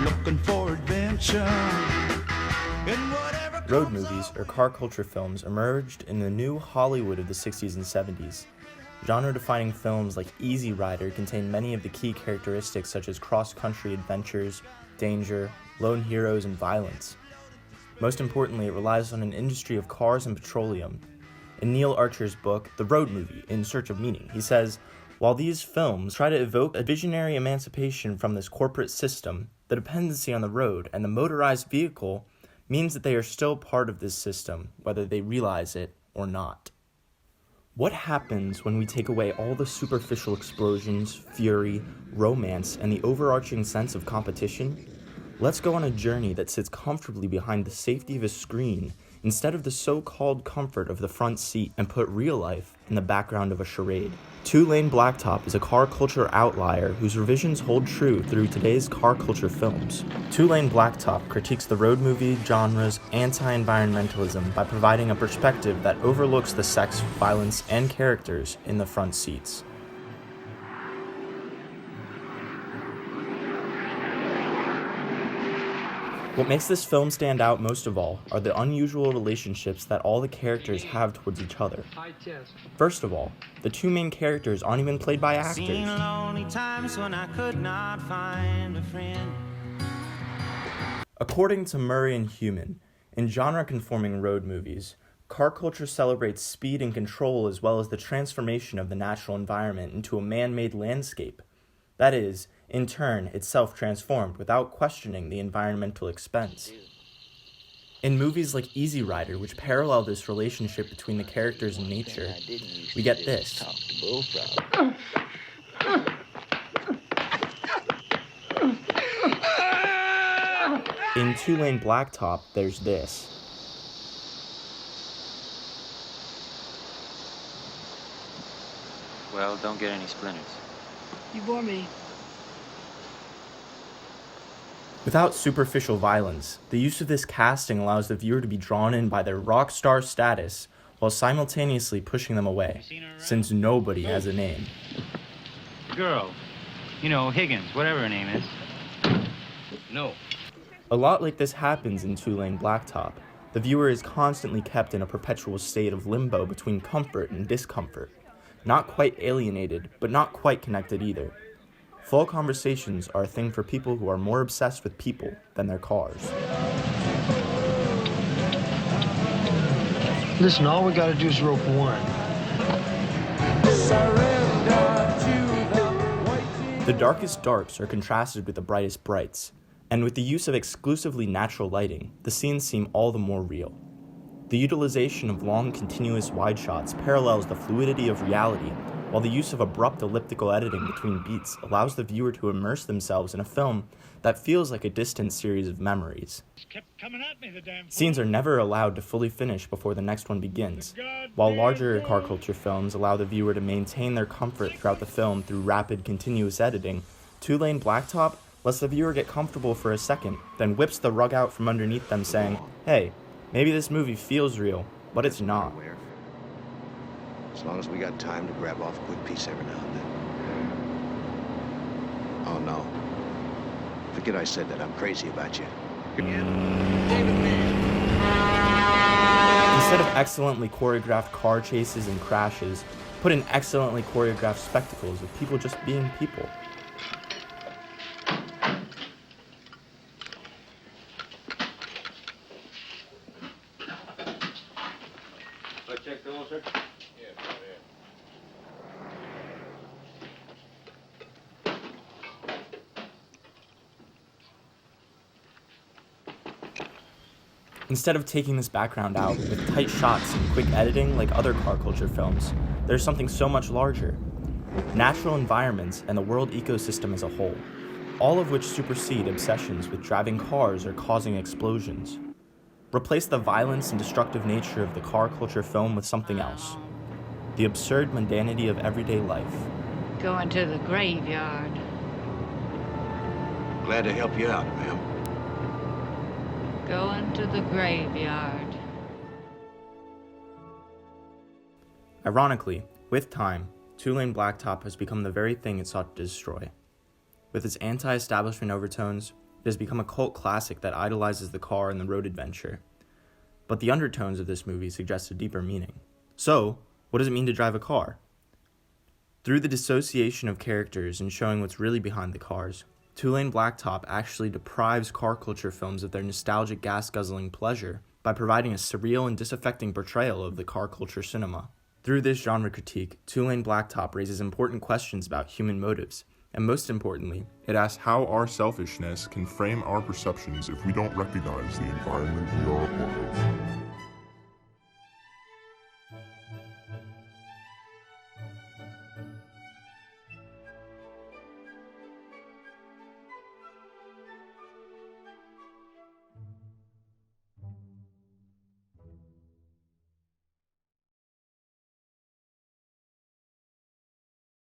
looking for adventure. Road movies, or car culture films, emerged in the new Hollywood of the 60s and 70s. Genre-defining films like Easy Rider contain many of the key characteristics such as cross-country adventures, danger, lone heroes, and violence. Most importantly, it relies on an industry of cars and petroleum. In Neil Archer's book, The Road Movie, In Search of Meaning, he says, while these films try to evoke a visionary emancipation from this corporate system, the dependency on the road and the motorized vehicle means that they are still part of this system, whether they realize it or not. What happens when we take away all the superficial explosions, fury, romance, and the overarching sense of competition? Let's go on a journey that sits comfortably behind the safety of a screen instead of the so-called comfort of the front seat, and put real life in the background of a charade. Two-Lane Blacktop is a car culture outlier whose revisions hold true through today's car culture films. Two-Lane Blacktop critiques the road movie genre's anti-environmentalism by providing a perspective that overlooks the sex, violence, and characters in the front seats. What makes this film stand out most of all are the unusual relationships that all the characters have towards each other. First of all, the two main characters aren't even played by actors. According to Murray and Heumann, in genre-conforming road movies, car culture celebrates speed and control as well as the transformation of the natural environment into a man-made landscape. That is, in turn, itself transformed without questioning the environmental expense. In movies like Easy Rider, which parallel this relationship between the characters and nature, we get this. In Two-Lane Blacktop, there's this. Well, don't get any splinters. You bore me. Without superficial violence, the use of this casting allows the viewer to be drawn in by their rock star status while simultaneously pushing them away, since nobody has a name. Girl. You know, Higgins, whatever her name is. No. A lot like this happens in Two-Lane Blacktop. The viewer is constantly kept in a perpetual state of limbo between comfort and discomfort. Not quite alienated, but not quite connected either. Full conversations are a thing for people who are more obsessed with people than their cars. Listen, all we gotta do is rope one. The darkest darks are contrasted with the brightest brights, and with the use of exclusively natural lighting, the scenes seem all the more real. The utilization of long, continuous wide shots parallels the fluidity of reality, while the use of abrupt elliptical editing between beats allows the viewer to immerse themselves in a film that feels like a distant series of memories. Scenes are never allowed to fully finish before the next one begins, while larger car culture films allow the viewer to maintain their comfort throughout the film through rapid, continuous editing. Two-Lane Blacktop lets the viewer get comfortable for a second, then whips the rug out from underneath them saying, hey, maybe this movie feels real, but it's not. As long as we got time to grab off a quick piece every now and then. Oh, no. Forget I said that. I'm crazy about you. Instead of excellently choreographed car chases and crashes, put in excellently choreographed spectacles of people just being people. Check the oil, sir? Instead of taking this background out with tight shots and quick editing like other car culture films, there's something so much larger. Natural environments and the world ecosystem as a whole, all of which supersede obsessions with driving cars or causing explosions. Replace the violence and destructive nature of the car culture film with something else. The absurd mundanity of everyday life. Going to the graveyard. Glad to help you out, ma'am. Going to the graveyard. Ironically, with time, Two-Lane Blacktop has become the very thing it sought to destroy. With its anti-establishment overtones, It has become a cult classic that idolizes the car and the road adventure. But the undertones of this movie suggest a deeper meaning. So, what does it mean to drive a car? Through the dissociation of characters and showing what's really behind the cars, Two-Lane Blacktop actually deprives car culture films of their nostalgic gas-guzzling pleasure by providing a surreal and disaffecting portrayal of the car culture cinema. Through this genre critique, Two-Lane Blacktop raises important questions about human motives, and most importantly, it asks how our selfishness can frame our perceptions if we don't recognize the environment we are a part of.